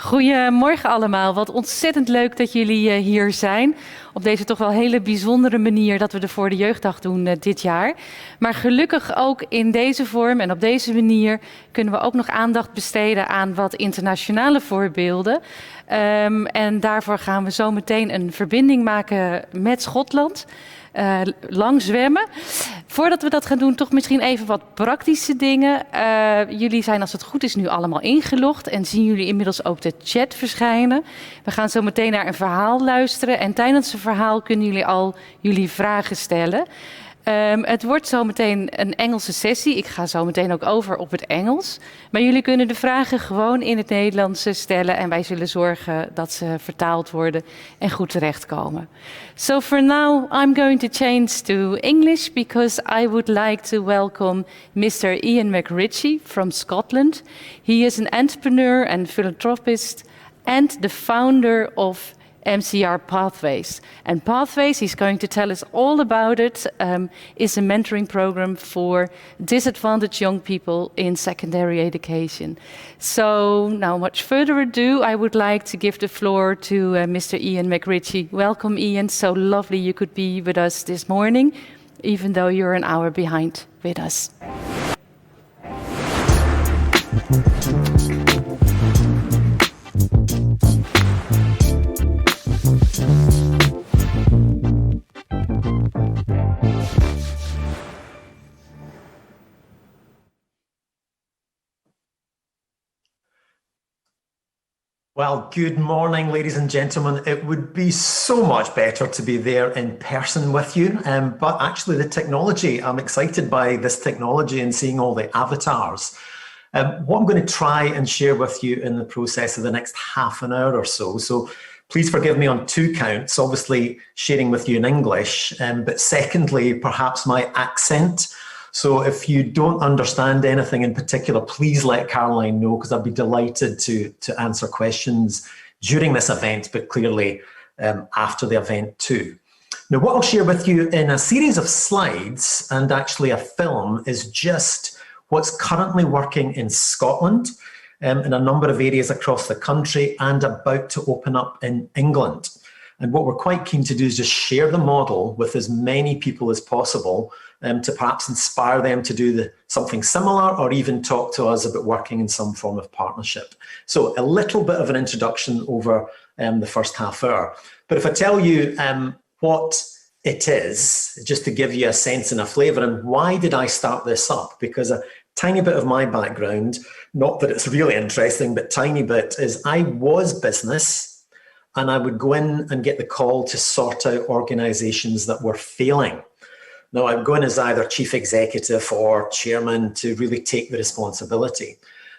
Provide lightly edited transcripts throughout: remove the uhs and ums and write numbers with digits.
Goedemorgen allemaal. Wat ontzettend leuk dat jullie hier zijn. Op deze toch wel hele bijzondere manier dat we de Voor de Jeugddag doen dit jaar. Maar gelukkig ook in deze vorm en op deze manier kunnen we ook nog aandacht besteden aan wat internationale voorbeelden. En daarvoor gaan we zo meteen een verbinding maken met Schotland. Lang zwemmen. Voordat we dat gaan doen, toch misschien even wat praktische dingen. Jullie zijn, als het goed is, nu allemaal ingelogd en zien jullie inmiddels ook de chat verschijnen. We gaan zo meteen naar een verhaal luisteren en tijdens het verhaal kunnen jullie al jullie vragen stellen. Het wordt zo meteen een Engelse sessie. Ik ga zo meteen ook over op het Engels. Maar jullie kunnen de vragen gewoon in het Nederlands stellen en wij zullen zorgen dat ze vertaald worden en goed terechtkomen. So for now, I'm going to change to English because I would like to welcome Mr. Ian McRitchie from Scotland. He is an entrepreneur and philanthropist and the founder of MCR Pathways. And Pathways, he's going to tell us all about it, is a mentoring program for disadvantaged young people in secondary education. So now, much further ado, I would like to give the floor to Mr. Ian McRitchie. Welcome, Ian. So lovely you could be with us this morning, even though you're an hour behind with us. Well, good morning, ladies and gentlemen. It would be so much better to be there in person with you, but actually the technology, I'm excited by this technology and seeing all the avatars. What I'm going to try and share with you in the process of the next half an hour or so please forgive me on two counts, obviously sharing with you in English, but secondly, perhaps my accent. So if you don't understand anything in particular, please let Caroline know, because I'd be delighted to answer questions during this event, but clearly after the event too. Now, what I'll share with you in a series of slides and actually a film is just what's currently working in Scotland, in a number of areas across the country and about to open up in England. And what we're quite keen to do is just share the model with as many people as possible to perhaps inspire them to do something similar or even talk to us about working in some form of partnership. So a little bit of an introduction over the first half hour. But if I tell you what it is, just to give you a sense and a flavour, and why did I start this up? Because a tiny bit of my background, not that it's really interesting, but tiny bit, is I was business. And I would go in and get the call to sort out organisations that were failing. Now, I'd go in as either chief executive or chairman to really take the responsibility.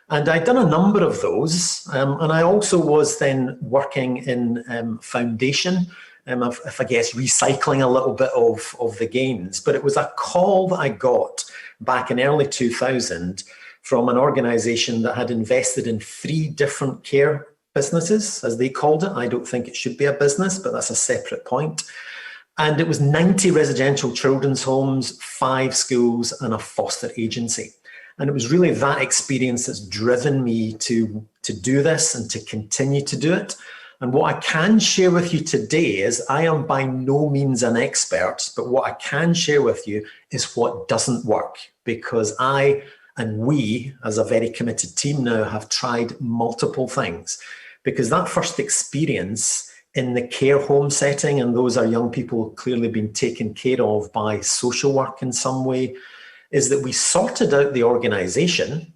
And I'd done a number of those. And I also was then working in foundation, if I guess recycling a little bit of the gains. But it was a call that I got back in early 2000 from an organisation that had invested in 3 different care businesses, as they called it. I don't think it should be a business, but that's a separate point. And it was 90 residential children's homes, 5 schools, and a foster agency. And it was really that experience that's driven me to do this and to continue to do it. And what I can share with you today is I am by no means an expert, but what I can share with you is what doesn't work, because I and we, as a very committed team now, have tried multiple things. Because that first experience in the care home setting, and those are young people clearly being taken care of by social work in some way, is that we sorted out the organisation,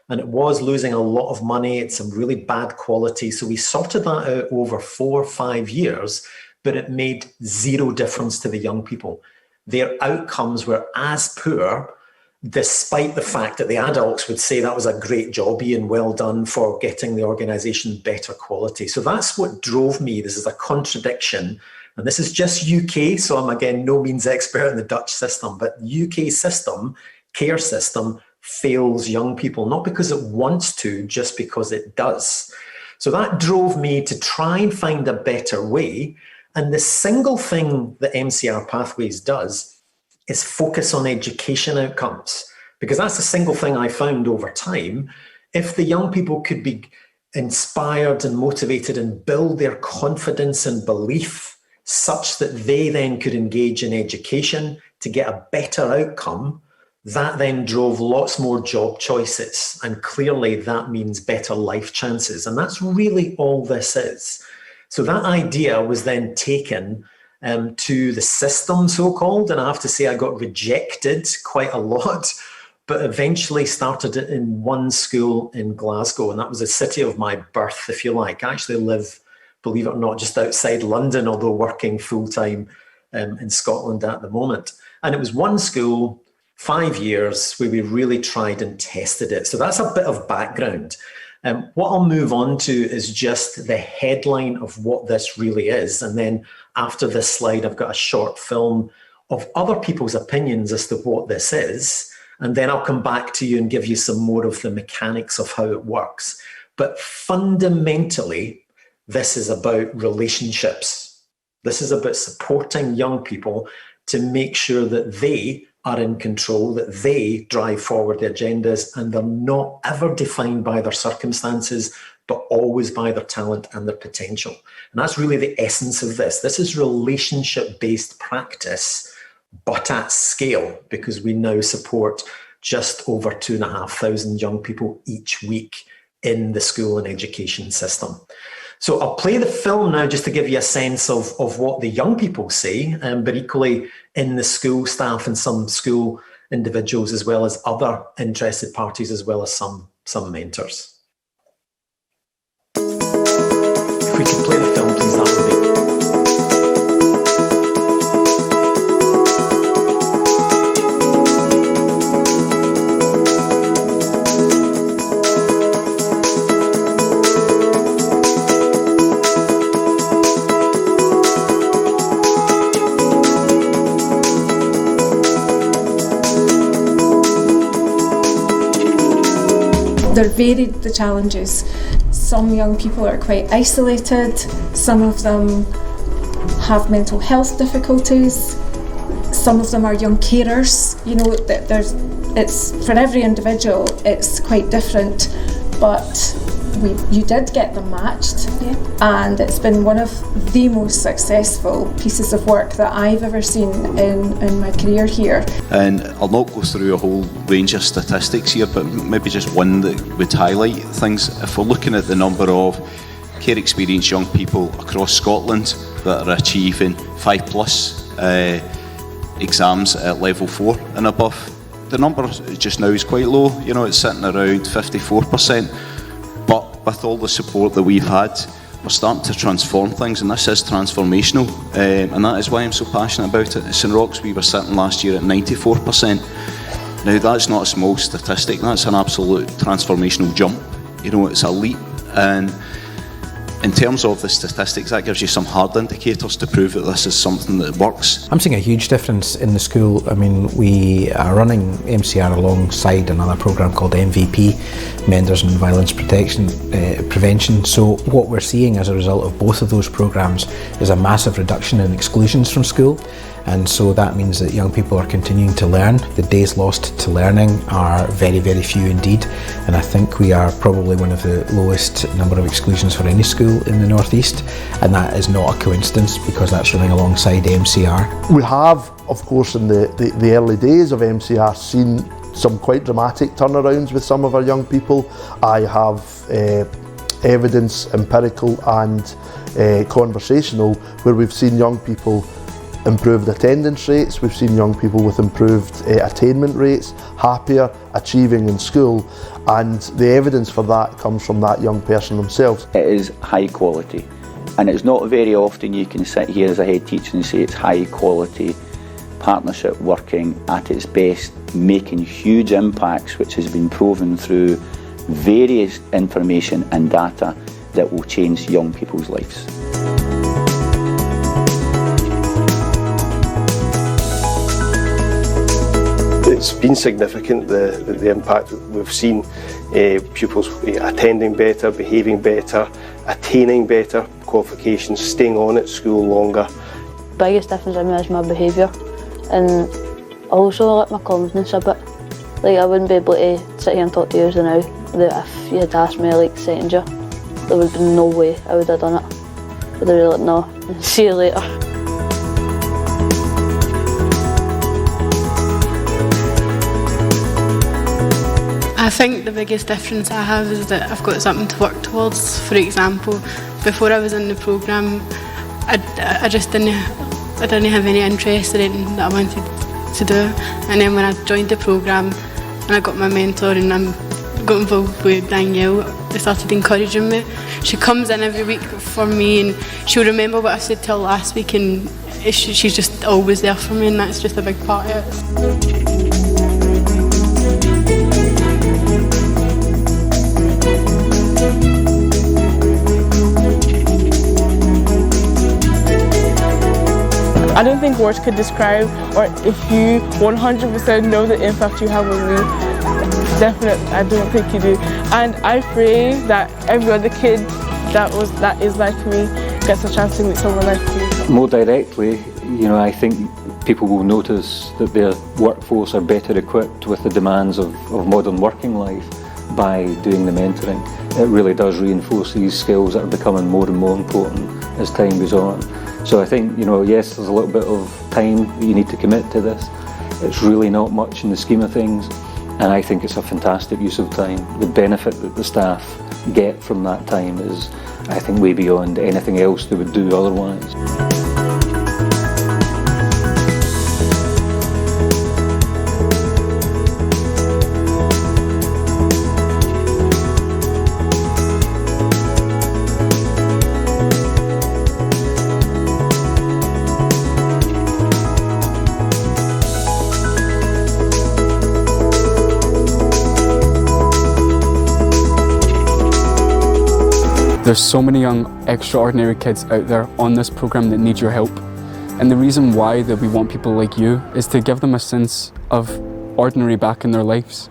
and it was losing a lot of money. It's some really bad quality. So we sorted that out over 4 or 5 years, but it made 0 difference to the young people. Their outcomes were as poor, despite the fact that the adults would say that was a great job, Ian, well done for getting the organisation better quality. So that's what drove me. This is a contradiction. And this is just UK, so I'm again no means expert in the Dutch system, but UK system, care system, fails young people, not because it wants to, just because it does. So that drove me to try and find a better way. And the single thing that MCR Pathways does is focus on education outcomes, because that's the single thing I found over time. If the young people could be inspired and motivated and build their confidence and belief such that they then could engage in education to get a better outcome, that then drove lots more job choices. And clearly that means better life chances. And that's really all this is. So that idea was then taken to the system, so-called, and I have to say I got rejected quite a lot, but eventually started it in one school in Glasgow, and that was the city of my birth, if you like. I actually live, believe it or not, just outside London, although working full-time in Scotland at the moment. And it was one school, 5 years, where we really tried and tested it. So that's a bit of background. What I'll move on to is just the headline of what this really is. And then after this slide, I've got a short film of other people's opinions as to what this is. And then I'll come back to you and give you some more of the mechanics of how it works. But fundamentally, this is about relationships. This is about supporting young people to make sure that they are in control, that they drive forward the agendas, and they're not ever defined by their circumstances, but always by their talent and their potential. And that's really the essence of this. This is relationship-based practice, but at scale, because we now support just over 2,500 young people each week in the school and education system. So I'll play the film now just to give you a sense of what the young people say, but equally in the school staff and some school individuals, as well as other interested parties, as well as some mentors. If we could play the film, please, that would be. They're varied, the challenges. Some young people are quite isolated, some of them have mental health difficulties, some of them are young carers. You know, it's for every individual it's quite different, but you did get them matched, and it's been one of the most successful pieces of work that I've ever seen in my career here. And I'll not go through a whole range of statistics here, but maybe just one that would highlight things. If we're looking at the number of care experienced young people across Scotland that are achieving 5+ exams at level 4 and above, the number just now is quite low. You know, it's sitting around 54%. But with all the support that we've had, we're starting to transform things, and this is transformational, and that is why I'm so passionate about it. At St Roch's, we were sitting last year at 94%. Now, that's not a small statistic, that's an absolute transformational jump. You know, it's a leap, and in terms of the statistics, that gives you some hard indicators to prove that this is something that works. I'm seeing a huge difference in the school. I mean, we are running MCR alongside another programme called MVP, Menders and Violence Prevention. So what we're seeing as a result of both of those programmes is a massive reduction in exclusions from school. And so that means that young people are continuing to learn. The days lost to learning are very, very few indeed. And I think we are probably one of the lowest number of exclusions for any school in the North East. And that is not a coincidence, because that's running alongside MCR. We have, of course, in the early days of MCR seen some quite dramatic turnarounds with some of our young people. I have evidence, empirical and conversational, where we've seen young people improved attendance rates, we've seen young people with improved attainment rates, happier, achieving in school, and the evidence for that comes from that young person themselves. It is high quality, and it's not very often you can sit here as a head teacher and say it's high quality partnership working at its best, making huge impacts, which has been proven through various information and data that will change young people's lives. It's been significant, the impact that we've seen. Pupils attending better, behaving better, attaining better qualifications, staying on at school longer. The biggest difference in me is my behaviour, and also like my confidence a bit. Like, I wouldn't be able to sit here and talk to you now if you had asked me like second year. there would be no way I would have done it. But they were like, no, see you later. I think the biggest difference I have is that I've got something to work towards. For example, before I was in the programme, I just didn't have any interest in anything that I wanted to do. And then when I joined the programme and I got my mentor and I got involved with Danielle, they started encouraging me. She comes in every week for me and she'll remember what I said till last week, and she's just always there for me, and that's just a big part of it. I don't think words could describe, or if you 100% know the impact you have on me, definitely, I don't think you do. And I pray that every other kid that is like me gets a chance to meet someone like you. More directly, I think people will notice that their workforce are better equipped with the demands of modern working life by doing the mentoring. It really does reinforce these skills that are becoming more and more important as time goes on. So I think, yes, there's a little bit of time that you need to commit to this. It's really not much in the scheme of things, and I think it's a fantastic use of time. The benefit that the staff get from that time is, I think, way beyond anything else they would do otherwise. There's so many young, extraordinary kids out there on this programme that need your help. And the reason why that we want people like you is to give them a sense of ordinary back in their lives.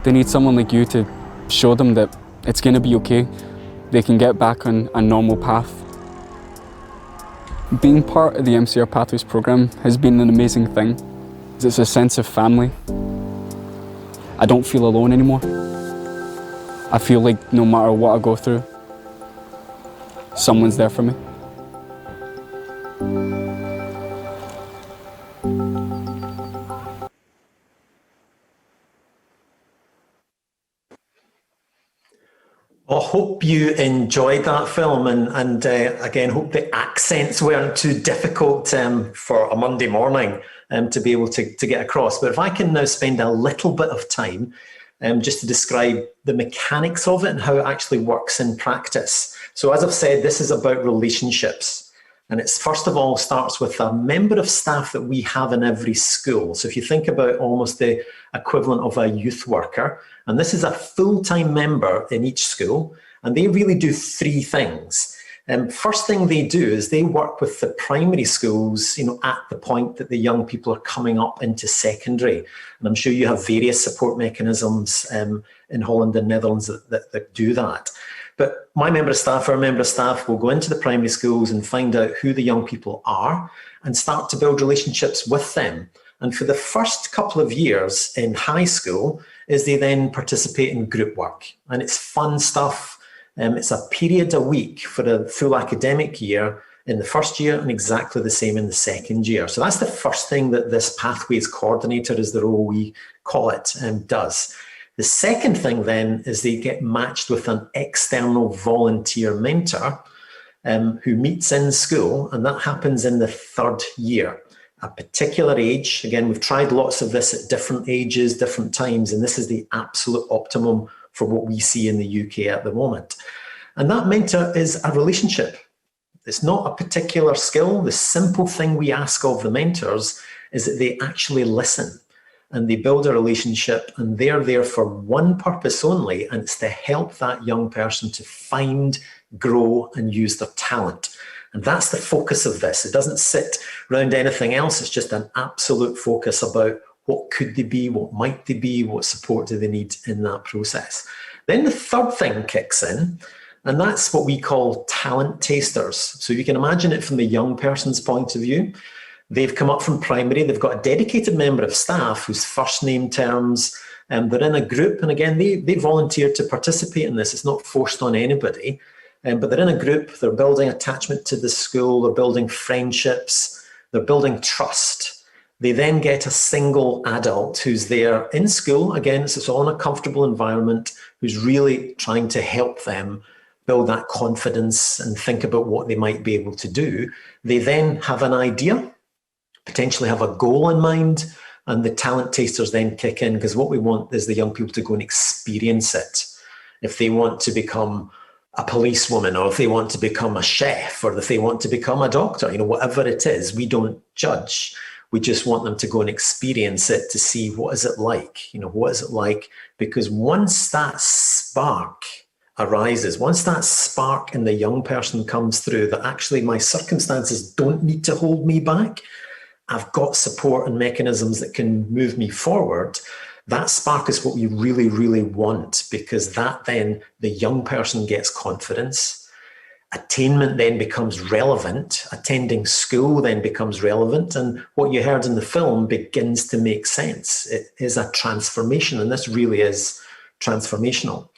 They need someone like you to show them that it's going to be okay. They can get back on a normal path. Being part of the MCR Pathways programme has been an amazing thing. It's a sense of family. I don't feel alone anymore. I feel like no matter what I go through, someone's there for me. I hope you enjoyed that film, and again, hope the accents weren't too difficult for a Monday morning to be able to get across. But if I can now spend a little bit of time just to describe the mechanics of it and how it actually works in practice. So as I've said, this is about relationships. And it's first of all starts with a member of staff that we have in every school. So if you think about almost the equivalent of a youth worker, and this is a full-time member in each school, and they really do three things. First thing they do is they work with the primary schools, at the point that the young people are coming up into secondary. And I'm sure you have various support mechanisms in Holland and Netherlands that do that. But my member of staff, our member of staff will go into the primary schools and find out who the young people are and start to build relationships with them. And for the first couple of years in high school is they then participate in group work. And it's fun stuff. It's a period a week for the full academic year in the first year and exactly the same in the second year. So that's the first thing that this Pathways Coordinator, is the role we call it, does. The second thing then is they get matched with an external volunteer mentor who meets in school, and that happens in the third year. A particular age, again, we've tried lots of this at different ages, different times, and this is the absolute optimum for what we see in the UK at the moment. And that mentor is a relationship. It's not a particular skill. The simple thing we ask of the mentors is that they actually listen and they build a relationship, and they're there for one purpose only, and it's to help that young person to find, grow, and use their talent. And that's the focus of this. It doesn't sit around anything else. It's just an absolute focus about what could they be, what might they be, what support do they need in that process. Then the third thing kicks in, and that's what we call talent tasters. So you can imagine it from the young person's point of view. They've come up from primary, they've got a dedicated member of staff whose first name terms, they're in a group, and again, they volunteered to participate in this. It's not forced on anybody. but they're in a group, they're building attachment to the school, they're building friendships, they're building trust. They then get a single adult who's there in school, again, it's all in a comfortable environment, who's really trying to help them build that confidence and think about what they might be able to do. They then have an idea, potentially have a goal in mind, and the talent tasters then kick in, because what we want is the young people to go and experience it. If they want to become a policewoman, or if they want to become a chef, or if they want to become a doctor, whatever it is, we don't judge. We just want them to go and experience it to see what is it like, what is it like? Because once that spark arises, once that spark in the young person comes through, that actually my circumstances don't need to hold me back, I've got support and mechanisms that can move me forward, that spark is what we really, really want, because that then the young person gets confidence. Attainment then becomes relevant. Attending school then becomes relevant. And what you heard in the film begins to make sense. It is a transformation, and this really is transformational.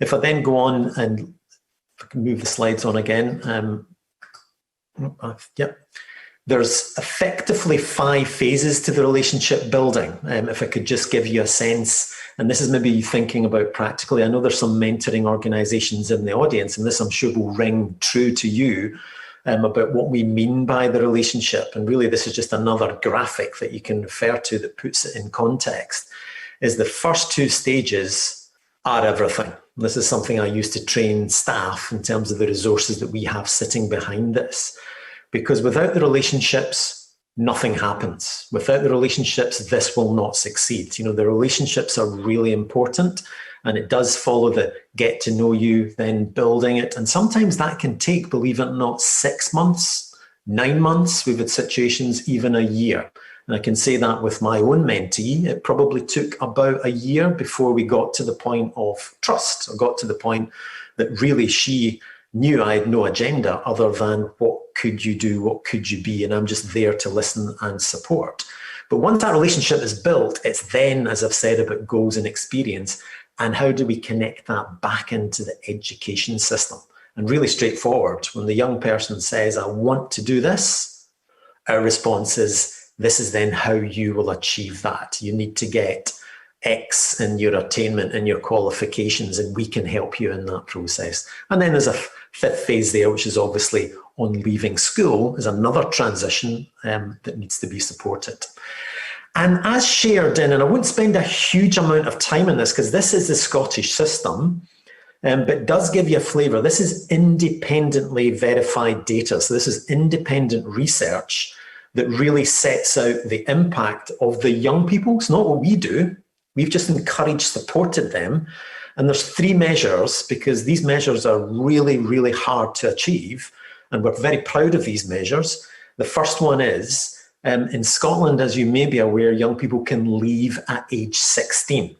If I then go on, and if I can move the slides on again. Yep. There's effectively 5 phases to the relationship building. If I could just give you a sense, and this is maybe thinking about practically, I know there's some mentoring organizations in the audience, and this I'm sure will ring true to you about what we mean by the relationship. And really, this is just another graphic that you can refer to that puts it in context, is the first 2 stages are everything. This is something I used to train staff in terms of the resources that we have sitting behind this. Because without the relationships, nothing happens. Without the relationships, this will not succeed. The relationships are really important, and it does follow the get to know you, then building it. And sometimes that can take, believe it or not, 6 months, 9 months. We've had situations even a year. And I can say that with my own mentee, it probably took about a year before we got to the point of trust, or got to the point that really she knew I had no agenda other than what could you do, what could you be, and I'm just there to listen and support. But once that relationship is built, it's then, as I've said, about goals and experience, and how do we connect that back into the education system? And really straightforward, when the young person says, I want to do this, our response is, this is then how you will achieve that. You need to get X in your attainment and your qualifications, and we can help you in that process. And then there's a 5th phase there, which is obviously on leaving school, is another transition that needs to be supported. And as shared in, and I won't spend a huge amount of time on this because this is the Scottish system, but it does give you a flavour. This is independently verified data. So this is independent research that really sets out the impact of the young people. It's not what we do. We've just encouraged, supported them. And there's 3 measures, because these measures are really, really hard to achieve. And we're very proud of these measures. The first one is, in Scotland, as you may be aware, young people can leave at age 16.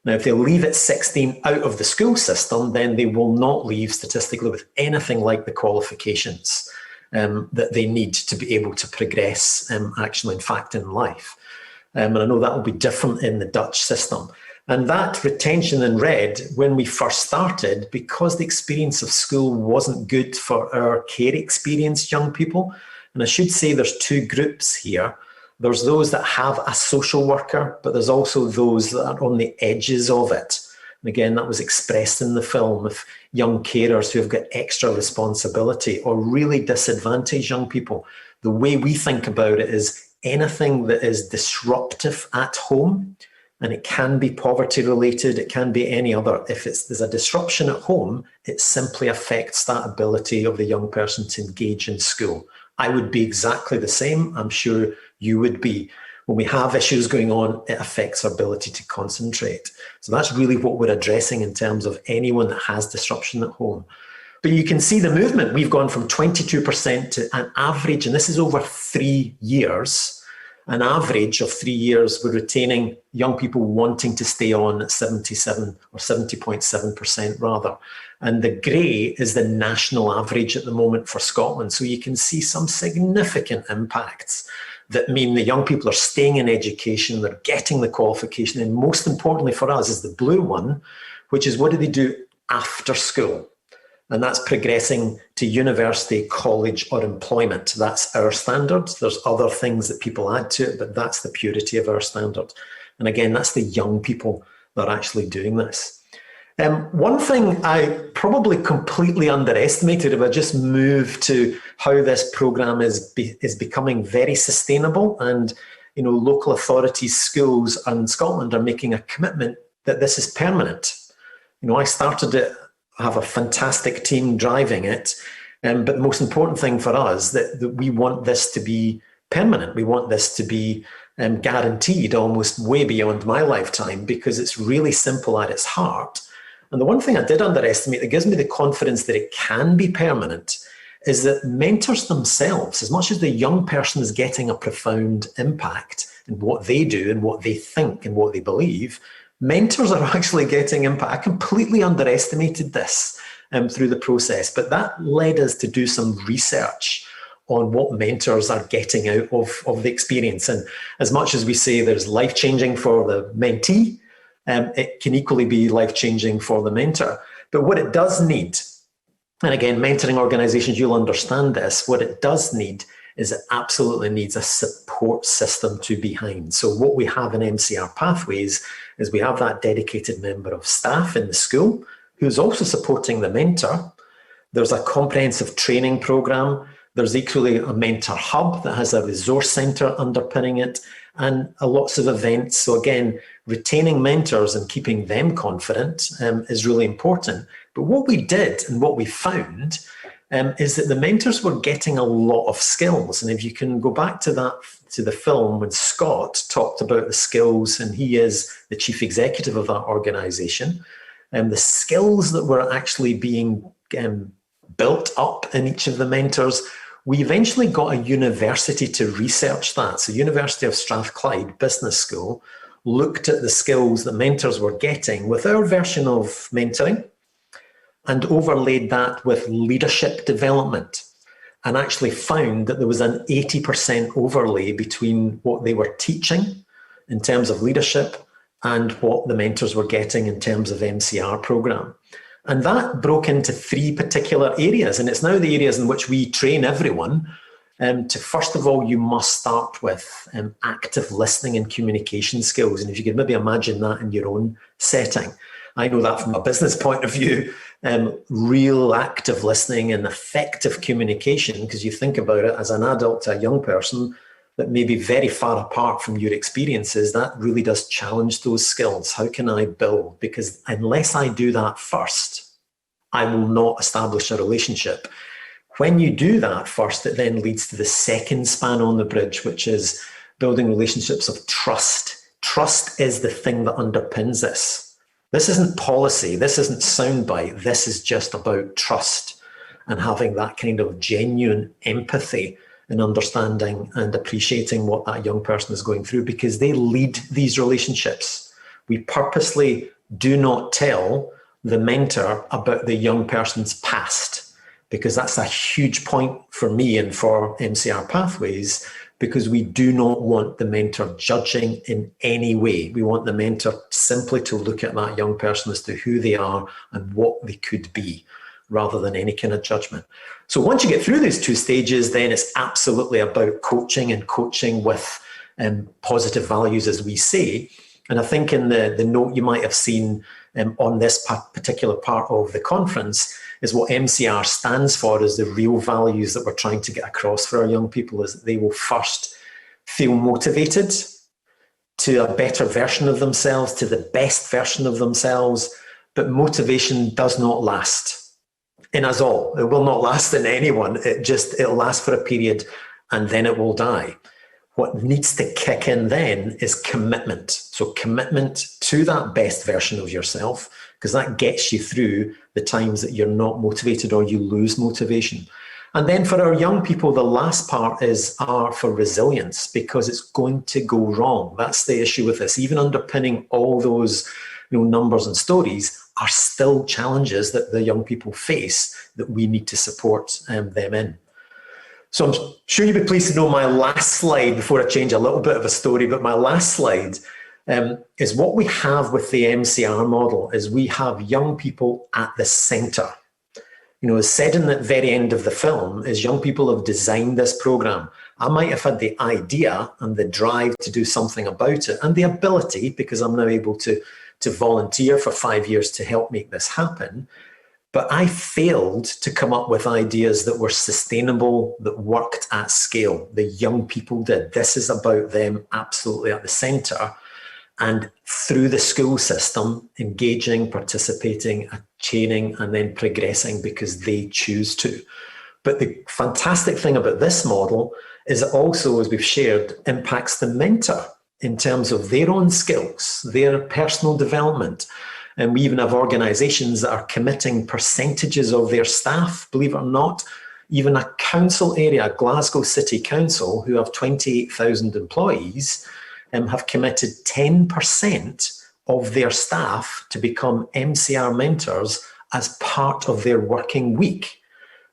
Now, if they leave at 16 out of the school system, then they will not leave statistically with anything like the qualifications that they need to be able to progress, actually, in fact, in life. And I know that will be different in the Dutch system. And that retention in red, when we first started, because the experience of school wasn't good for our care experienced young people, and I should say there's 2 groups here. There's those that have a social worker, but there's also those that are on the edges of it. And again, that was expressed in the film of young carers who have got extra responsibility, or really disadvantaged young people. The way we think about it is anything that is disruptive at home, and it can be poverty related, it can be any other. If there's a disruption at home, it simply affects that ability of the young person to engage in school. I would be exactly the same. I'm sure you would be. When we have issues going on, it affects our ability to concentrate. So that's really what we're addressing in terms of anyone that has disruption at home. But you can see the movement. We've gone from 22% to an average, and this is over 3 years, an average of 3 years, we're retaining young people wanting to stay on at 77 or 70.7% rather. And the grey is the national average at the moment for Scotland. So you can see some significant impacts that mean the young people are staying in education, they're getting the qualification, and most importantly for us is the blue one, which is what do they do after school? And that's progressing to university, college, or employment. That's our standard. There's other things that people add to it, but that's the purity of our standard. And again, that's the young people that are actually doing this. One thing I probably completely underestimated if I just move to how this programme is becoming very sustainable, and local authorities, schools and Scotland are making a commitment that this is permanent. I started it, have a fantastic team driving it, but the most important thing for us that we want this to be permanent. We want this to be guaranteed almost way beyond my lifetime, because it's really simple at its heart. And the one thing I did underestimate that gives me the confidence that it can be permanent is that mentors themselves, as much as the young person is getting a profound impact in what they do and what they think and what they believe, mentors are actually getting impact. I completely underestimated this through the process, but that led us to do some research on what mentors are getting out of the experience. And as much as we say there's life-changing for the mentee, it can equally be life-changing for the mentor. But what it does need, and again, mentoring organisations, you'll understand this, what it does need is it absolutely needs a support system to behind. So what we have in MCR Pathways is we have that dedicated member of staff in the school who's also supporting the mentor. There's a comprehensive training programme. There's equally a mentor hub that has a resource centre underpinning it, and lots of events. So again, retaining mentors and keeping them confident is really important. But what we did and what we found is that the mentors were getting a lot of skills. And if you can go back to the film when Scott talked about the skills, and he is the chief executive of that organisation, the skills that were actually being built up in each of the mentors, we eventually got a university to research that. So University of Strathclyde Business School looked at the skills that mentors were getting with our version of mentoring and overlaid that with leadership development, and actually found that there was an 80% overlay between what they were teaching in terms of leadership and what the mentors were getting in terms of MCR programme. And that broke into 3 particular areas. And it's now the areas in which we train everyone to, first of all, you must start with active listening and communication skills. And if you could maybe imagine that in your own setting. I know that from a business point of view, real active listening and effective communication, because you think about it as an adult to a young person that may be very far apart from your experiences, that really does challenge those skills. How can I build? Because unless I do that first, I will not establish a relationship. When you do that first, it then leads to the second span on the bridge, which is building relationships of trust. Trust is the thing that underpins this. This isn't policy. This isn't soundbite. This is just about trust and having that kind of genuine empathy and understanding and appreciating what that young person is going through, because they lead these relationships. We purposely do not tell the mentor about the young person's past, because that's a huge point for me and for MCR Pathways, because we do not want the mentor judging in any way. We want the mentor simply to look at that young person as to who they are and what they could be, rather than any kind of judgment. So once you get through these 2 stages, then it's absolutely about coaching, and coaching with positive values, as we say. And I think in the note you might have seen on this particular part of the conference is what MCR stands for, is the real values that we're trying to get across for our young people, is that they will first feel motivated to a better version of themselves, to the best version of themselves, but motivation does not last in us all. It will not last in anyone. It'll last for a period and then it will die. What needs to kick in then is commitment. So commitment to that best version of yourself, because that gets you through the times that you're not motivated or you lose motivation. And then for our young people, the last part is R for resilience, because it's going to go wrong. That's the issue with this. Even underpinning all those numbers and stories are still challenges that the young people face that we need to support them in. So I'm sure you'll be pleased to know my last slide, before I change a little bit of a story, but my last slide is what we have with the MCR model is we have young people at the centre. You know, as said in the very end of the film, is young people have designed this program. I might have had the idea and the drive to do something about it and the ability, because I'm now able to volunteer for 5 years to help make this happen. But I failed to come up with ideas that were sustainable, that worked at scale. The young people did. This is about them absolutely at the centre. And through the school system, engaging, participating, chaining, and then progressing because they choose to. But the fantastic thing about this model is it also, as we've shared, impacts the mentor in terms of their own skills, their personal development. And we even have organisations that are committing percentages of their staff, believe it or not. Even a council area, Glasgow City Council, who have 28,000 employees, have committed 10% of their staff to become MCR mentors as part of their working week.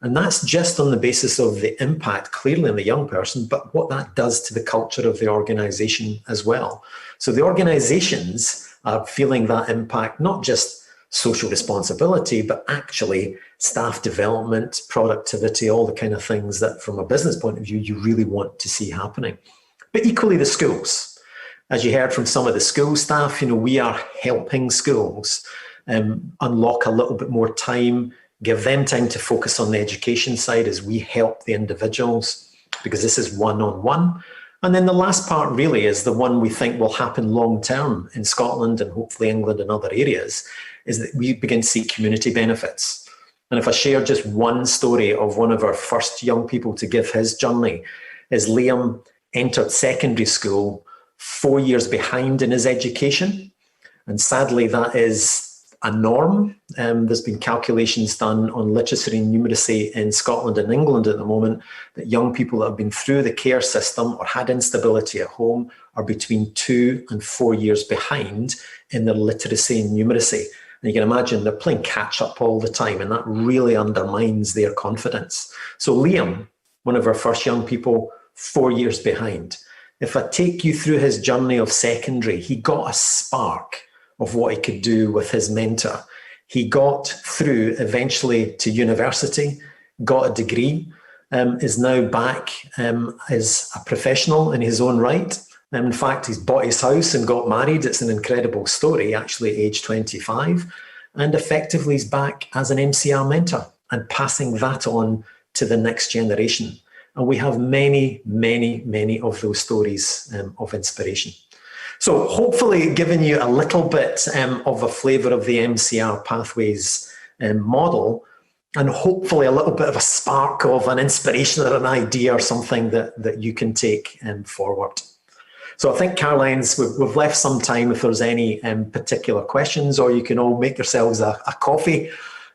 And that's just on the basis of the impact, clearly on the young person, but what that does to the culture of the organisation as well. So the organisations are feeling that impact, not just social responsibility, but actually staff development, productivity, all the kind of things that from a business point of view, you really want to see happening. But equally the schools. As you heard from some of the school staff, you know, we are helping schools unlock a little bit more time, give them time to focus on the education side as we help the individuals, because this is one-on-one. And then the last part really is the one we think will happen long-term in Scotland and hopefully England and other areas, is that we begin to see community benefits. And if I share just one story of one of our first young people to give his journey, is Liam entered secondary school 4 years behind in his education. And sadly, that is a norm. There's been calculations done on literacy and numeracy in Scotland and England at the moment that young people that have been through the care system or had instability at home are between 2 and 4 years behind in their literacy and numeracy. And you can imagine they're playing catch up all the time, and that really undermines their confidence. So Liam, one of our first young people, 4 years behind. If I take you through his journey of secondary, he got a spark of what he could do with his mentor. He got through eventually to university, got a degree, is now back as a professional in his own right. In fact, he's bought his house and got married. It's an incredible story, actually, age 25. And effectively, he's back as an MCR mentor and passing that on to the next generation. And we have many, many, many of those stories of inspiration. So hopefully giving you a little bit of a flavour of the MCR Pathways model, and hopefully a little bit of a spark of an inspiration or an idea or something that you can take forward. So I think, Caroline's, we've left some time if there's any particular questions, or you can all make yourselves a coffee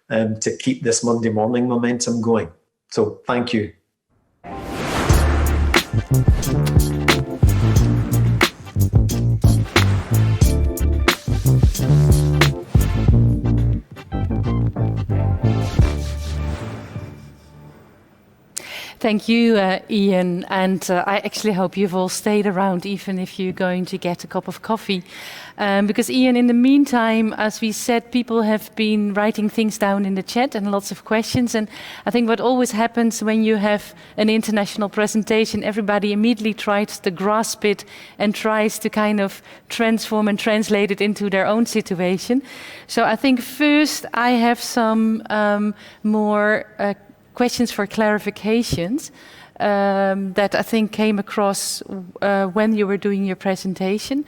to keep this Monday morning momentum going. So thank you. Thank you, Ian. And I actually hope you've all stayed around, even if you're going to get a cup of coffee. Because Ian, in the meantime, as we said, people have been writing things down in the chat and lots of questions. And I think what always happens when you have an international presentation, everybody immediately tries to grasp it and tries to kind of transform and translate it into their own situation. So I think first I have some more questions for clarifications that I think came across when you were doing your presentation.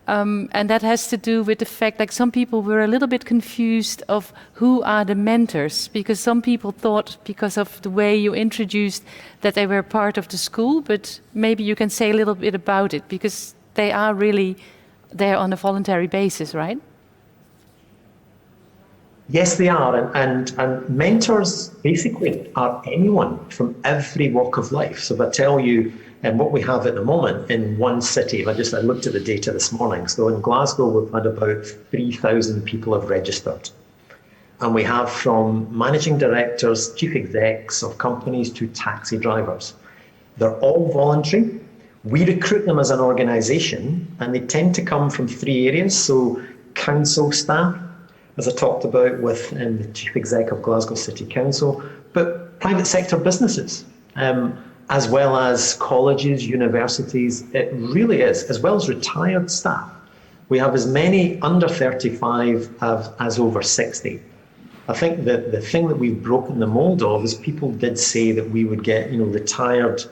And that has to do with the fact, like, some people were a little bit confused of who are the mentors, because some people thought, because of the way you introduced, that they were part of the school, but maybe you can say a little bit about it, because they are really there on a voluntary basis, right? Yes, they are. And mentors basically are anyone from every walk of life. So if I tell you what we have at the moment in one city, I looked at the data this morning. So in Glasgow, we've had about 3,000 people have registered. And we have from managing directors, chief execs of companies to taxi drivers. They're all voluntary. We recruit them as an organisation, and they tend to come from 3 areas. So council staff, as I talked about with the Chief Exec of Glasgow City Council, but private sector businesses, as well as colleges, universities. It really is, as well as retired staff. We have as many under 35 as over 60. I think that the thing that we've broken the mould of is people did say that we would get, retired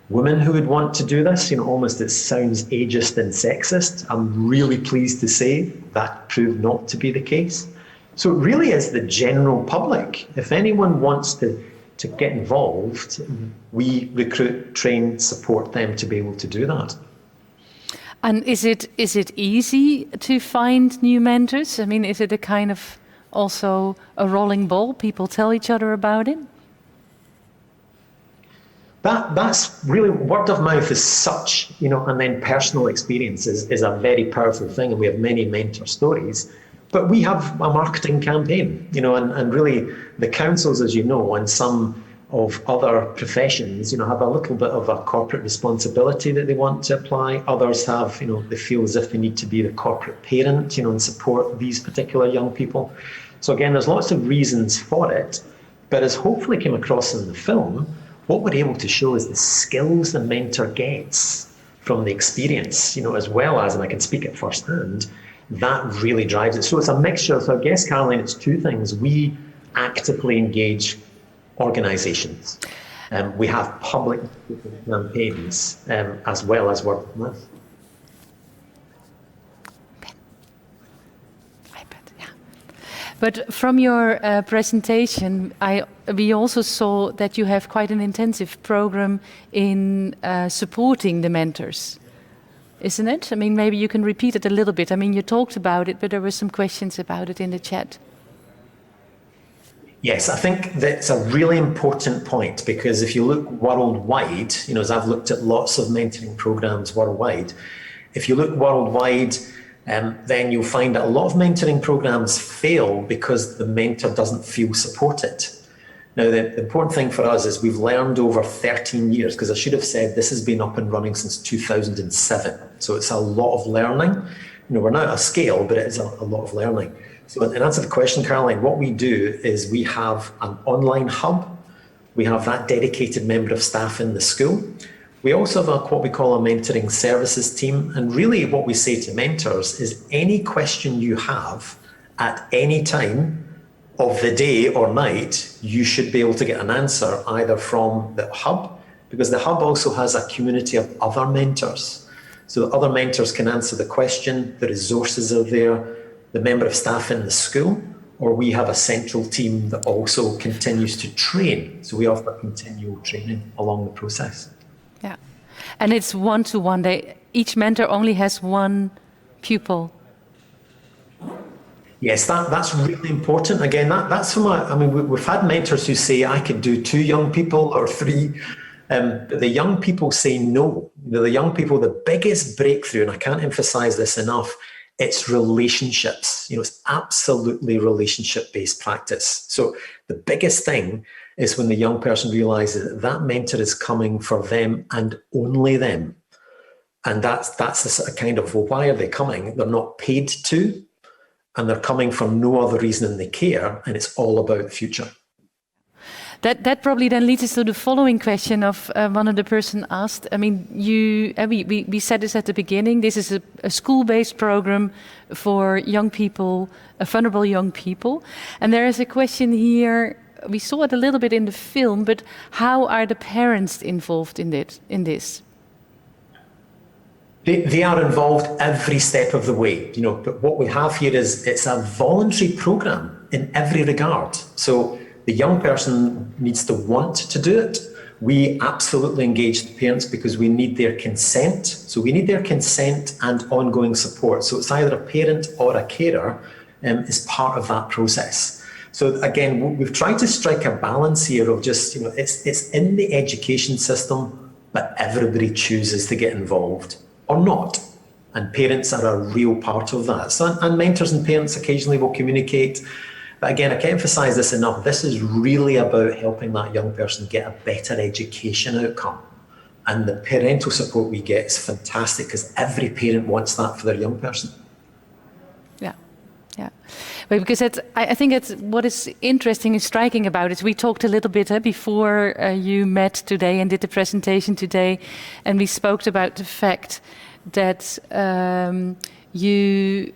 women who would want to do this. Almost it sounds ageist and sexist. I'm really pleased to say that proved not to be the case. So it really is the general public. If anyone wants to get involved, we recruit, train, support them to be able to do that. And is it easy to find new mentors? I mean, is it a kind of also a rolling ball? People tell each other about it? That's really, word of mouth is such, and then personal experience is a very powerful thing, and we have many mentor stories. But we have a marketing campaign, and really the councils, as you know, and some of other professions, have a little bit of a corporate responsibility that they want to apply. Others have, they feel as if they need to be the corporate parent, and support these particular young people. So again, there's lots of reasons for it, but as hopefully came across in the film, what we're able to show is the skills the mentor gets from the experience, as well as, and I can speak at first hand, that really drives it. So it's a mixture. So I guess, Caroline, it's two things. We actively engage organisations. We have public campaigns as well as word of mouth. But from your presentation, we also saw that you have quite an intensive program in supporting the mentors, isn't it? I mean, maybe you can repeat it a little bit. I mean, you talked about it, but there were some questions about it in the chat. Yes, I think that's a really important point, because if you look worldwide, as I've looked at lots of mentoring programs worldwide, if you look worldwide, then you'll find that a lot of mentoring programs fail because the mentor doesn't feel supported. Now, the important thing for us is we've learned over 13 years, because I should have said this has been up and running since 2007. So it's a lot of learning. We're not at a scale, but it is a lot of learning. So in answer to the question, Caroline, what we do is we have an online hub. We have that dedicated member of staff in the school. We also have what we call a mentoring services team. And really what we say to mentors is any question you have at any time of the day or night, you should be able to get an answer either from the hub, because the hub also has a community of other mentors. So other mentors can answer the question, the resources are there, the member of staff in the school, or we have a central team that also continues to train. So we offer continual training along the process. Yeah, and it's one-to-one. Each mentor only has one pupil. Yes, that's really important. Again, that's from we've had mentors who say, I could do 2 young people or 3. But the young people say no. The young people, the biggest breakthrough, and I can't emphasize this enough, it's relationships. It's absolutely relationship-based practice. So the biggest thing is when the young person realizes that mentor is coming for them and only them. And that's the sort of kind of, well, why are they coming? They're not paid to, and they're coming for no other reason than they care, and it's all about the future. That probably then leads us to the following question of one of the person asked. I mean, we said this at the beginning. This is a school-based program for young people, vulnerable young people. And there is a question here. We saw it a little bit in the film, but how are the parents involved in this? They are involved every step of the way. But what we have here is it's a voluntary program in every regard. So the young person needs to want to do it. We absolutely engage the parents because we need their consent. So we need their consent and ongoing support. So it's either a parent or a carer is part of that process. So again, we've tried to strike a balance here of just, it's in the education system, but everybody chooses to get involved or not. And parents are a real part of that. So, and mentors and parents occasionally will communicate. But again, I can't emphasize this enough. This is really about helping that young person get a better education outcome. And the parental support we get is fantastic because every parent wants that for their young person. Yeah. Because I think it's what is interesting and striking about it. We talked a little bit before you met today and did the presentation today, and we spoke about the fact that you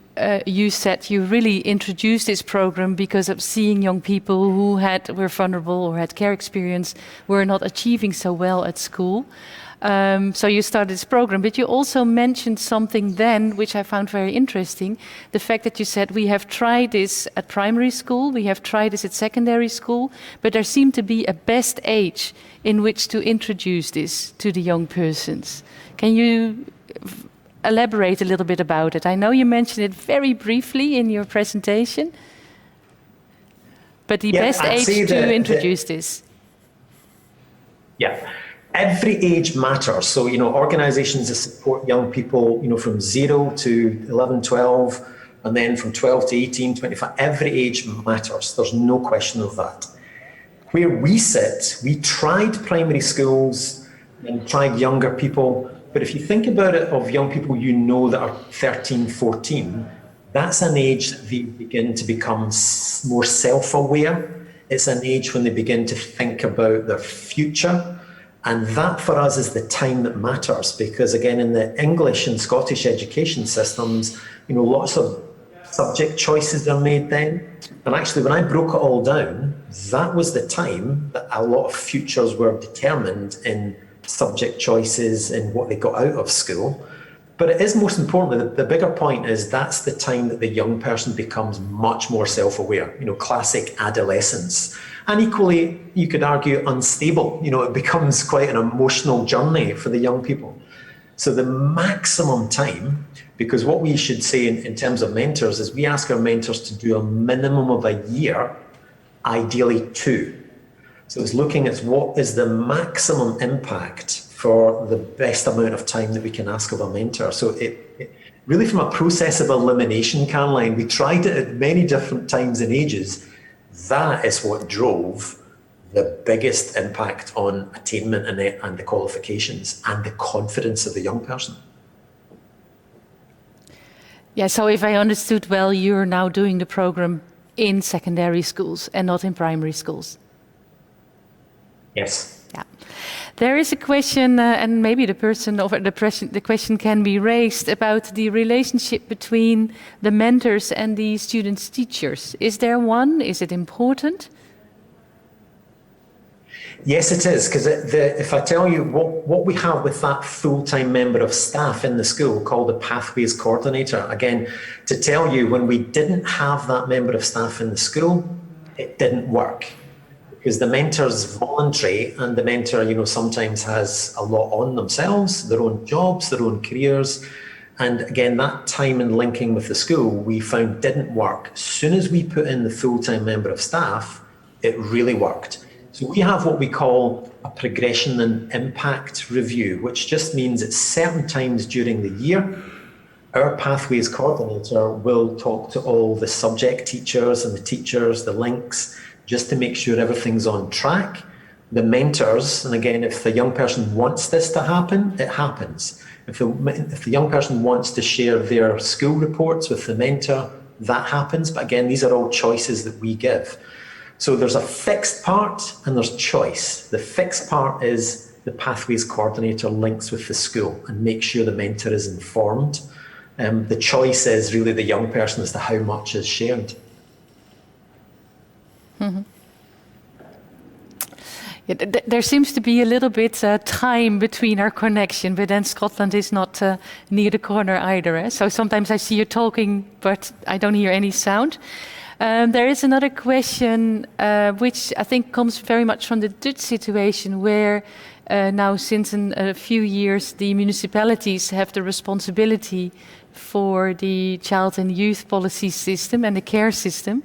said you really introduced this program because of seeing young people who were vulnerable or had care experience were not achieving so well at school. So you started this program, but you also mentioned something then, which I found very interesting. The fact that you said, we have tried this at primary school, we have tried this at secondary school, but there seemed to be a best age in which to introduce this to the young persons. Can you elaborate a little bit about it? I know you mentioned it very briefly in your presentation, but the best age to introduce this. Yeah. Every age matters. So, organizations that support young people, from 0 to 11, 12, and then from 12 to 18, 25, every age matters. There's no question of that. Where we sit, we tried primary schools and tried younger people. But if you think about it of young people that are 13, 14, that's an age that they begin to become more self-aware. It's an age when they begin to think about their future. And that for us is the time that matters, because again, in the English and Scottish education systems, lots of subject choices are made then. And actually, when I broke it all down, that was the time that a lot of futures were determined in subject choices and what they got out of school. But it is most importantly, the bigger point is that's the time that the young person becomes much more self-aware, classic adolescence. And equally, you could argue unstable. It becomes quite an emotional journey for the young people. So the maximum time, because what we should say in terms of mentors is we ask our mentors to do a minimum of a year, ideally 2. So it's looking at what is the maximum impact for the best amount of time that we can ask of a mentor. So it really, from a process of elimination, Caroline, we tried it at many different times and ages. That is what drove the biggest impact on attainment and the qualifications and the confidence of the young person. Yeah, so if I understood well, you're now doing the program in secondary schools and not in primary schools. Yes. Yeah. There is a question, and maybe the question can be raised about the relationship between the mentors and the students' teachers. Is there one? Is it important? Yes, it is, because if I tell you what we have with that full-time member of staff in the school called the Pathways Coordinator, again, to tell you when we didn't have that member of staff in the school, it didn't work. Because the mentor's voluntary, and the mentor, sometimes has a lot on themselves, their own jobs, their own careers. And again, that time and linking with the school, we found didn't work. As soon as we put in the full-time member of staff, it really worked. So we have what we call a progression and impact review, which just means at certain times during the year, our Pathways Coordinator will talk to all the subject teachers and the teachers, the links, just to make sure everything's on track. The mentors, and again, if the young person wants this to happen, it happens. If the young person wants to share their school reports with the mentor, that happens. But again, these are all choices that we give. So there's a fixed part and there's choice. The fixed part is the Pathways Coordinator links with the school and makes sure the mentor is informed. The choice is really the young person as to how much is shared. Mm-hmm. Yeah, there seems to be a little bit time between our connection, but then Scotland is not near the corner either. So sometimes I see you talking, but I don't hear any sound. There is another question, which I think comes very much from the Dutch situation, where now since a few years the municipalities have the responsibility for the child and youth policy system and the care system.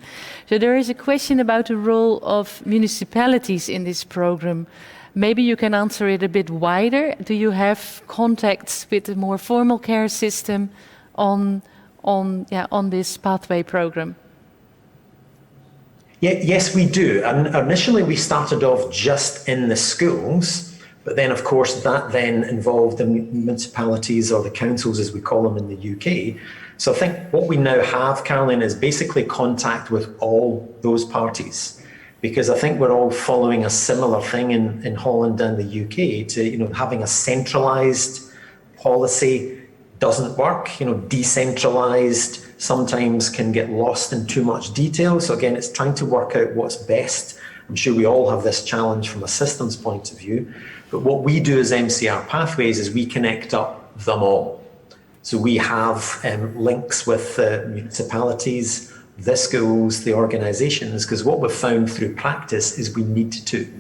So there is a question about the role of municipalities in this program. Maybe you can answer it a bit wider. Do you have contacts with the more formal care system on this pathway program? Yeah, yes, we do. And initially we started off just in the schools. But then, of course, that then involved the municipalities or the councils, as we call them in the UK. So I think what we now have, Caroline, is basically contact with all those parties, because I think we're all following a similar thing in Holland and the UK to, having a centralised policy doesn't work. Decentralised sometimes can get lost in too much detail. So again, it's trying to work out what's best. I'm sure we all have this challenge from a systems point of view, but what we do as MCR Pathways is we connect up them all. So we have links with municipalities, the schools, the organisations, because what we've found through practice is we need to.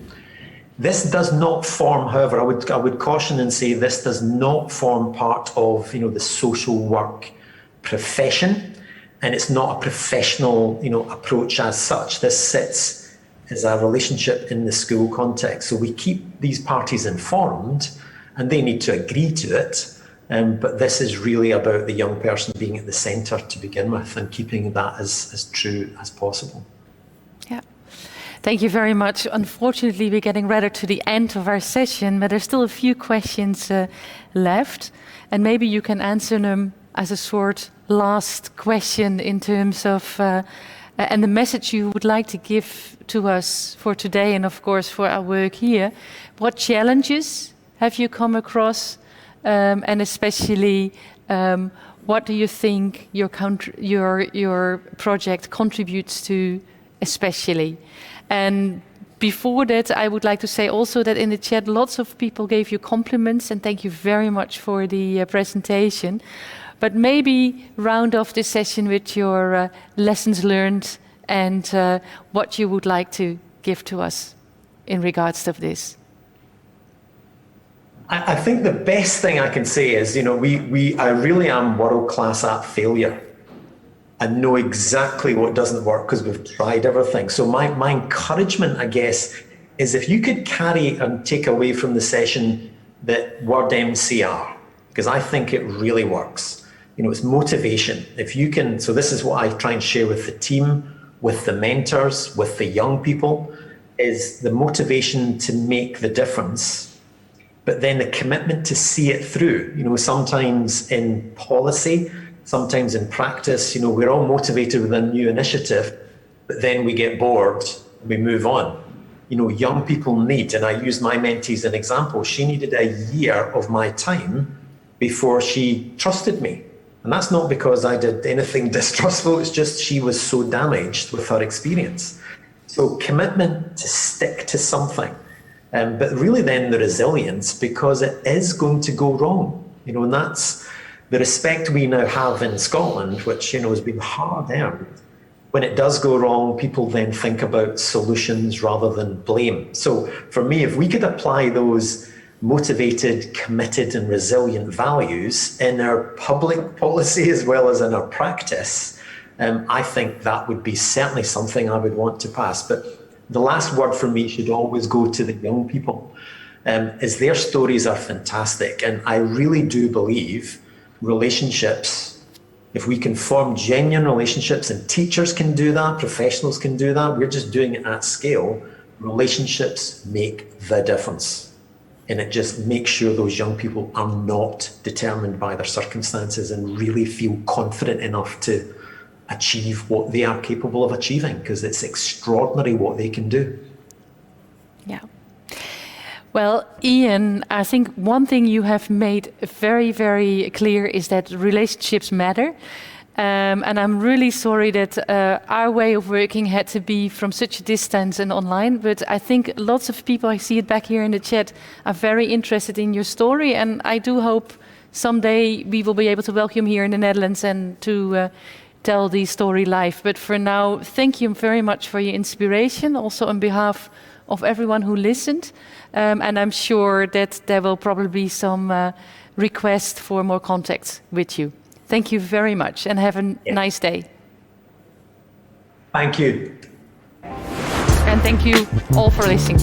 This does not form, however, I would caution and say this does not form part of the social work profession, and it's not a professional approach as such. This sits as a relationship in the school context. So we keep these parties informed, and they need to agree to it. But this is really about the young person being at the centre to begin with and keeping that as true as possible. Yeah. Thank you very much. Unfortunately, we're getting rather to the end of our session, but there's still a few questions left. And maybe you can answer them as a sort last question in terms of, and the message you would like to give to us for today and of course for our work here. What challenges have you come across? And especially, what do you think your project contributes to, especially? And before that, I would like to say also that in the chat, lots of people gave you compliments, and thank you very much for the presentation. But maybe round off this session with your lessons learned and what you would like to give to us in regards to this. I think the best thing I can say is, I really am world-class at failure and know exactly what doesn't work because we've tried everything. So my encouragement, I guess, is if you could carry and take away from the session that word MCR, because I think it really works. It's motivation. If you can, so this is what I try and share with the team, with the mentors, with the young people, is the motivation to make the difference. But then the commitment to see it through, sometimes in policy, sometimes in practice, we're all motivated with a new initiative, but then we get bored and we move on. Young people need, and I use my mentee as an example, she needed a year of my time before she trusted me. And that's not because I did anything distrustful, it's just she was so damaged with her experience. So commitment to stick to something. But really then the resilience, because it is going to go wrong, and that's the respect we now have in Scotland, which, has been hard earned. When it does go wrong, people then think about solutions rather than blame. So for me, if we could apply those motivated, committed and resilient values in our public policy as well as in our practice, I think that would be certainly something I would want to pass. But the last word for me should always go to the young people, as their stories are fantastic. And I really do believe relationships, if we can form genuine relationships, and teachers can do that, professionals can do that, we're just doing it at scale, relationships make the difference. And it just makes sure those young people are not determined by their circumstances and really feel confident enough to achieve what they are capable of achieving, because it's extraordinary what they can do. Yeah. Well, Ian, I think one thing you have made very, very clear is that relationships matter. And I'm really sorry that our way of working had to be from such a distance and online. But I think lots of people, I see it back here in the chat, are very interested in your story. And I do hope someday we will be able to welcome you here in the Netherlands and to tell the story live. But for now, thank you very much for your inspiration, also on behalf of everyone who listened. And I'm sure that there will probably be some requests for more contacts with you. Thank you very much and have a nice day. Thank you. And thank you all for listening.